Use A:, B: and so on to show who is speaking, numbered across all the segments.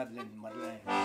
A: Madeleine, Madeleine.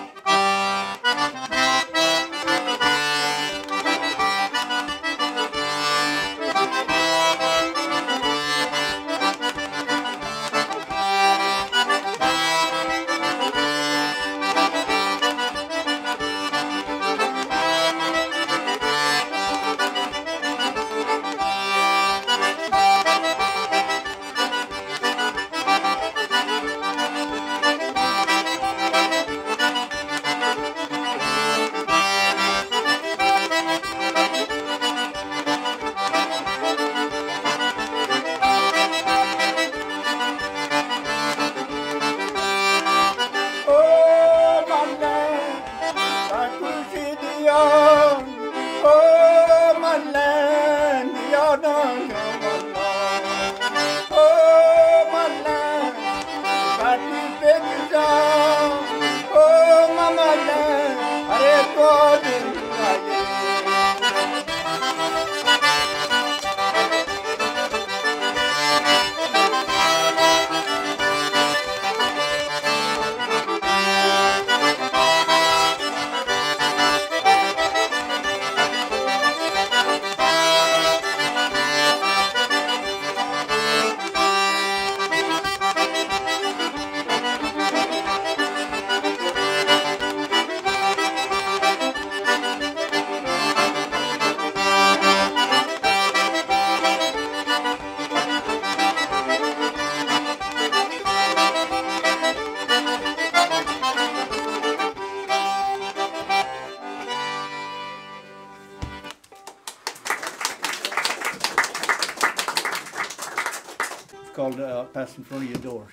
A: Called Pass in Front of Your Door.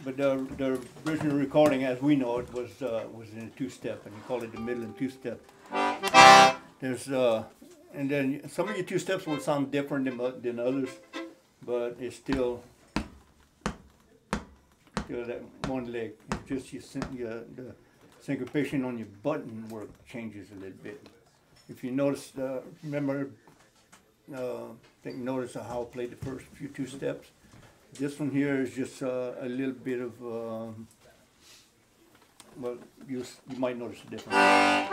A: But the original recording, as we know it, was in a two-step, and he called it the middle and two-step. There's and then some of your two-steps will sound different than others, but it's still that one leg. It's just the syncopation on your button work changes a little bit. If you notice, remember, notice how I played the first few two steps. This one here is just a little bit of, well, you might notice a difference.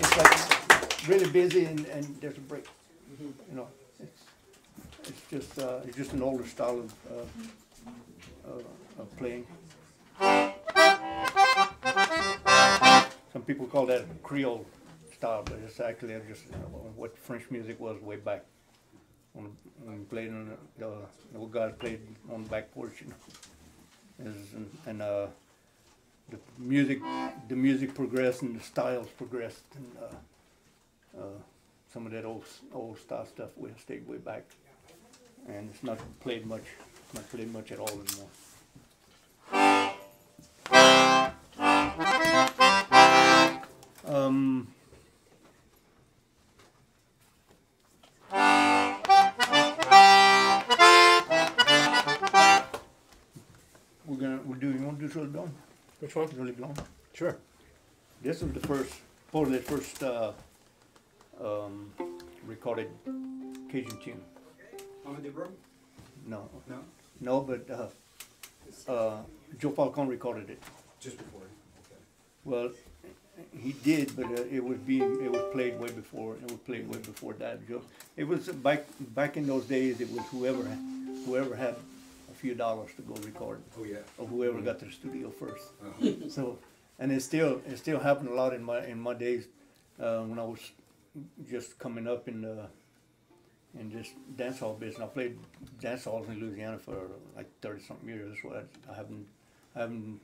A: It's like really busy and there's a break. You know, it's just an older style of playing. Some people call that Creole style, but it's actually just what French music was way back when we played on the old guys played on the back porch, you know. And the music progressed and the styles progressed, and some of that old style stuff will stayed way back, and it's not played much at all anymore. You want to do Really Blonde?
B: Which one?
A: Really Blonde?
B: Sure.
A: This was probably the first recorded Cajun tune.
C: On the room?
A: No.
C: No?
A: No, but Joe Falcone recorded it.
C: Just before. Okay.
A: Well, he did, but it was played way before. It was played way before that. It was back in those days. It was whoever had a few dollars to go record.
C: Oh yeah.
A: Or whoever got to the studio first.
C: Uh-huh.
A: So, and it still happened a lot in my days when I was just coming up in this dance hall business. I played dance halls in Louisiana for like 30-something years. So I haven't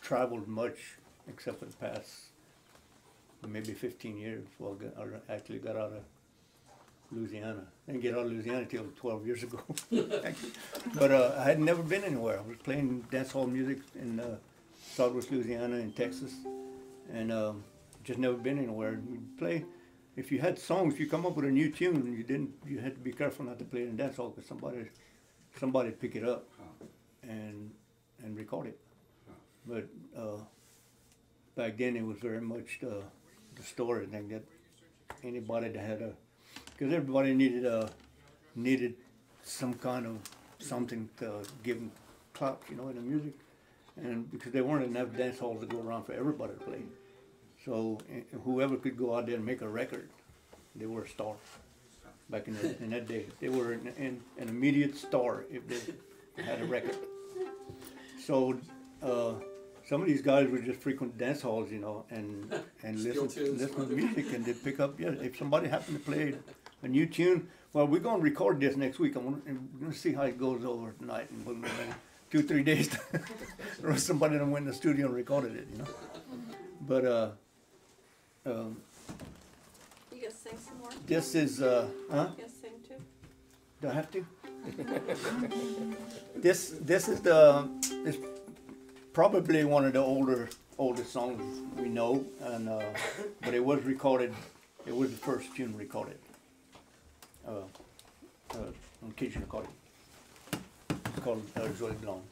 A: traveled much except for the past maybe 15 years before I actually got out of Louisiana. I didn't get out of Louisiana until 12 years ago. But I had never been anywhere. I was playing dance hall music in Southwest Louisiana and Texas, and just never been anywhere. We'd play. If you had songs, if you come up with a new tune, you had to be careful not to play it in dance hall because somebody'd pick it up and record it. But back then it was very much the story thing that anybody that had because everybody needed some kind of something to give them clout, in the music, and because there weren't enough dance halls to go around for everybody to play. So whoever could go out there and make a record, they were a star. Back in that day, they were an immediate star if they had a record. So some of these guys would just frequent dance halls, and listen to music, and they'd pick up. Yeah, if somebody happened to play a new tune, well, we're going to record this next week. I'm going to see how it goes over tonight, and we'll 2-3 days. Or somebody that went in the studio and recorded it, But
B: You gonna sing some more?
A: this is huh?
B: You gonna sing too?
A: Do I have to? This is it's probably one of the oldest songs we know, and but it was recorded. It was the first tune recorded on Cajun Accordion. It's called Jolie Blonde.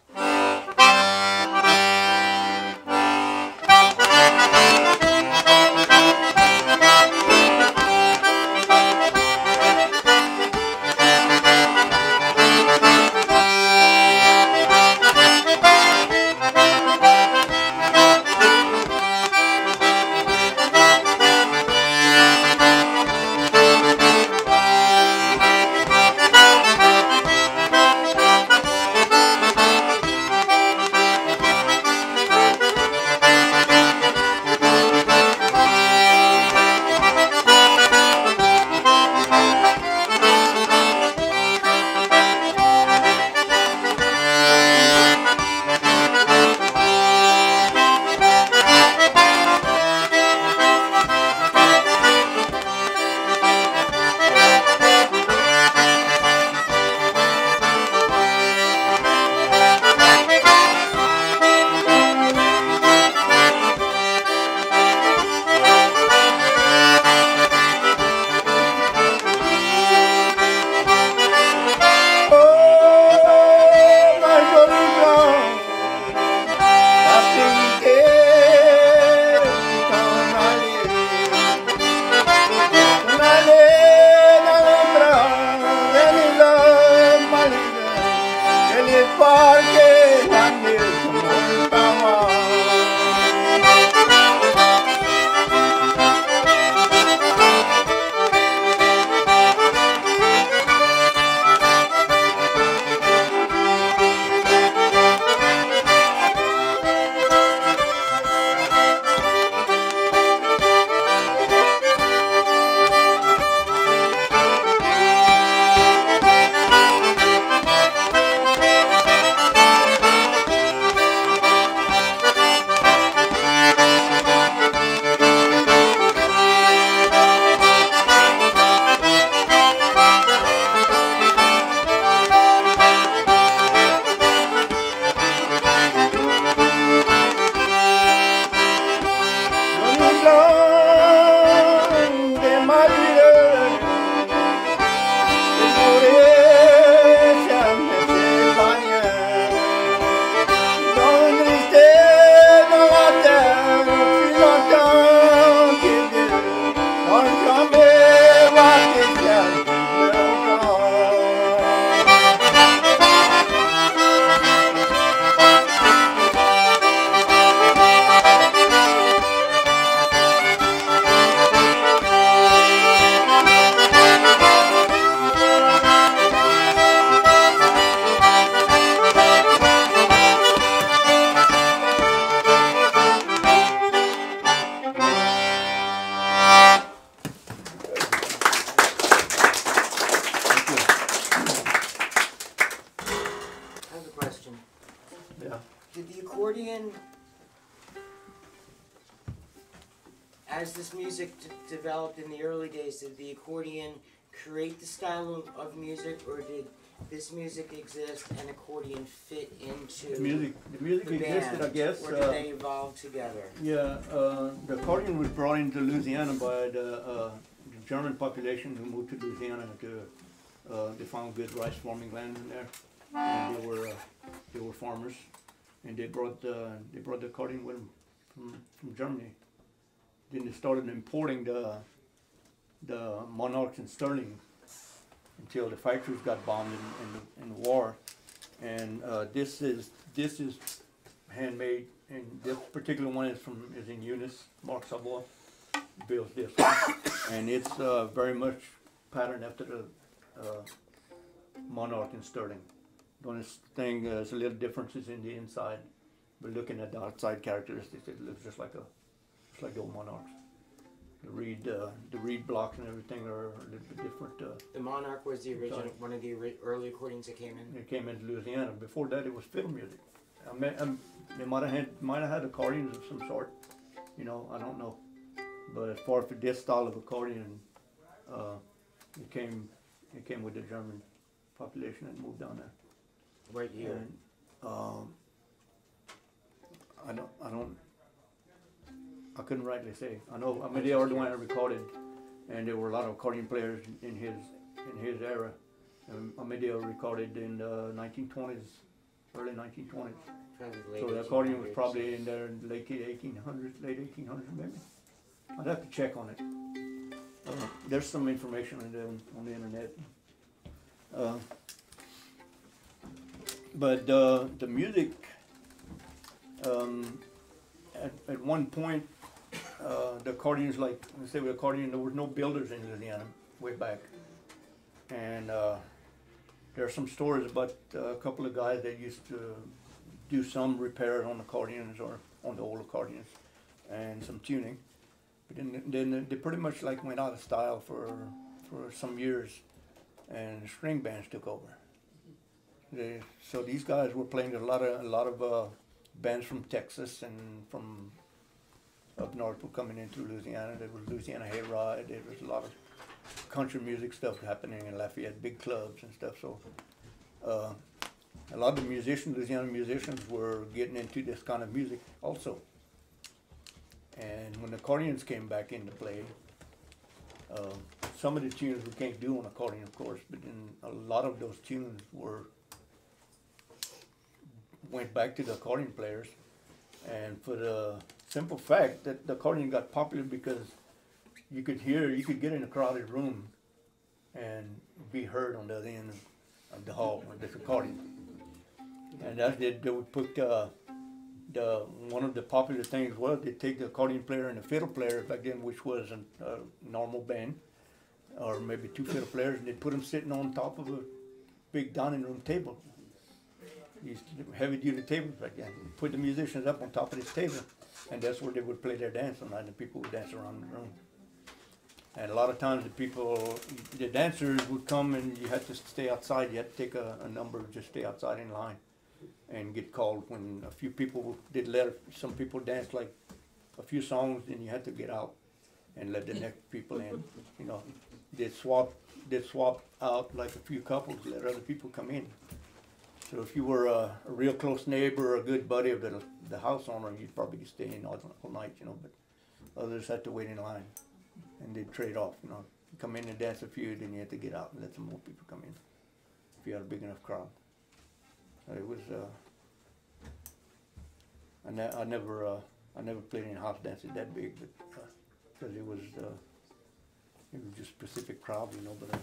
D: Did the accordion, as this music developed in the early days, did the accordion create the style of music, or did this music exist and accordion fit into
A: The music
D: the
A: existed,
D: band,
A: I guess.
D: or did they evolve together?
A: Yeah, the accordion was brought into Louisiana by the German population who moved to Louisiana to they found good rice farming land in there, and they were farmers, and they brought the accordion with them from Germany. Then they started importing the Monarchs and Sterling until the factories got bombed in the war. And this is handmade, and this particular one is in Eunice. Mark Savoy builds this one, and it's very much patterned after the Monarch and Sterling. The only thing is a little differences in the inside, but looking at the outside characteristics, it looks just like the old Monarchs. The reed blocks and everything are a little bit different.
D: The Monarch was the original, one of the early accordions that came in.
A: It came into Louisiana. Before that, it was fiddle music. They might have had accordions of some sort. You know, I don't know. But as far as for this style of accordion, it came with the German population that moved down there.
D: What year?
A: And, I couldn't rightly say. I know Amadeo Arduino recorded, and there were a lot of accordion players in his era. Amadeo recorded in the 1920s, early 1920s. So the accordion was probably in there in the late 1800s maybe. I'd have to check on it. There's some information on the internet. But the music, at one point, the accordions, like I say with accordion, there was no builders in Louisiana way back. And there are some stories about a couple of guys that used to do some repair on accordions or on the old accordions and some tuning. But then they pretty much like went out of style for some years, and string bands took over. So these guys were playing a lot of bands from Texas and from up north were coming into Louisiana. There was Louisiana Hayride. There was a lot of country music stuff happening in Lafayette, big clubs and stuff. So a lot of Louisiana musicians were getting into this kind of music also. And when accordions came back into play, some of the tunes we can't do on accordion, of course, but then a lot of those tunes went back to the accordion players. And for the simple fact that the accordion got popular because you could get in a crowded room and be heard on the other end of the hall with this accordion. And they would put one of the popular things was they take the accordion player and the fiddle player back then, which was a normal band, or maybe two fiddle players, and they'd put them sitting on top of a big dining room table. These heavy-duty tables back then. Put the musicians up on top of this table, and that's where they would play their dance all night, and the people would dance around the room. And a lot of times the dancers would come, and you had to stay outside. You had to take a number, just stay outside in line, and get called when a few people did let some people dance like a few songs, then you had to get out and let the next people in. You know, they'd swap out like a few couples, let other people come in. So if you were a real close neighbor or a good buddy of the house owner, you'd probably stay in all night, you know, but others had to wait in line, and they'd trade off, you know. You come in and dance a few, then you had to get out and let some more people come in if you had a big enough crowd. It was, I never played any house dances that big, but because it was just specific crowd, you know. But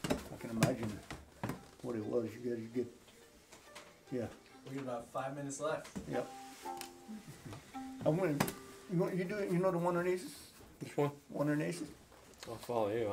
A: I can imagine what it was. You get, yeah.
E: We got about 5 minutes left.
A: Yep. You know the Wandering Aces?
F: Which one?
A: Wandering Aces.
F: I'll follow you.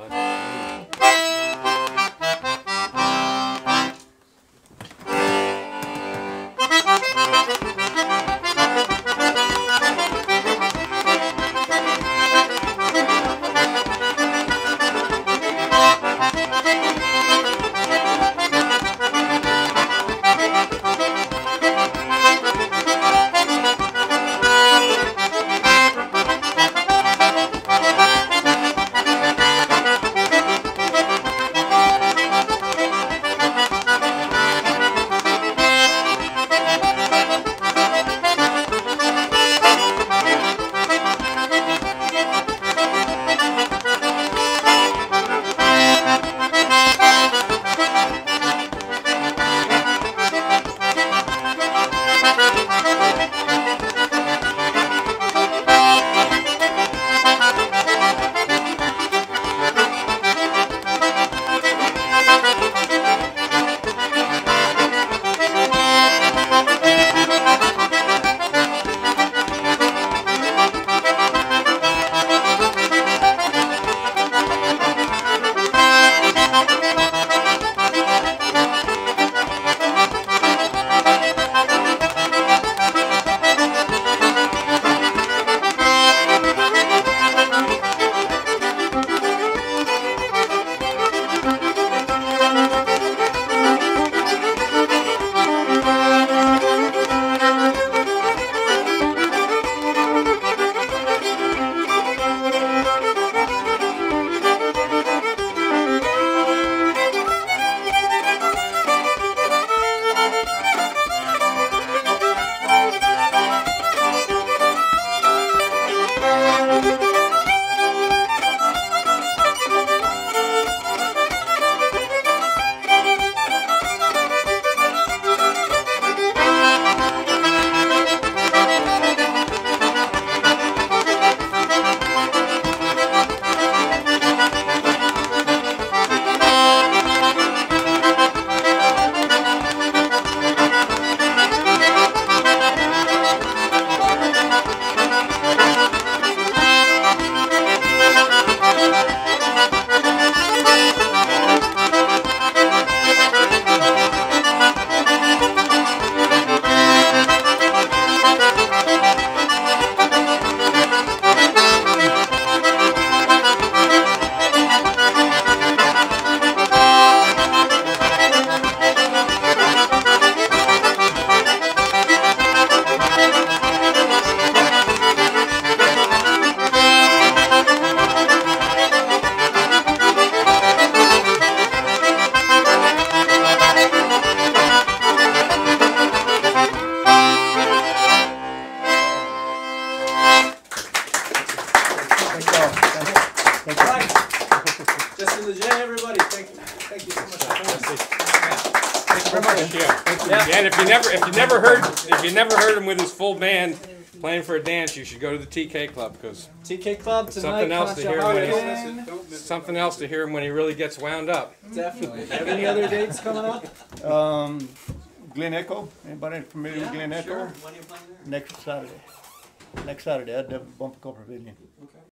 A: Thank
E: All
A: you.
E: right. Jesse Lege, everybody, thank you so much for coming.
F: Thank you very much.
E: Yeah.
F: And if you never heard him with his full band playing for a dance, you should go to the TK Club because
E: TK Club tonight.
F: Something else to
E: Concha
F: hear when
E: Harden.
C: Don't miss it.
F: something else to hear him when he really gets wound up.
E: Definitely. Have any other dates coming up?
A: Glen Echo. Anybody familiar with Glen Echo?
C: When are you playing there?
A: Next Saturday. Next Saturday at the Bumper Pavilion.
C: Okay.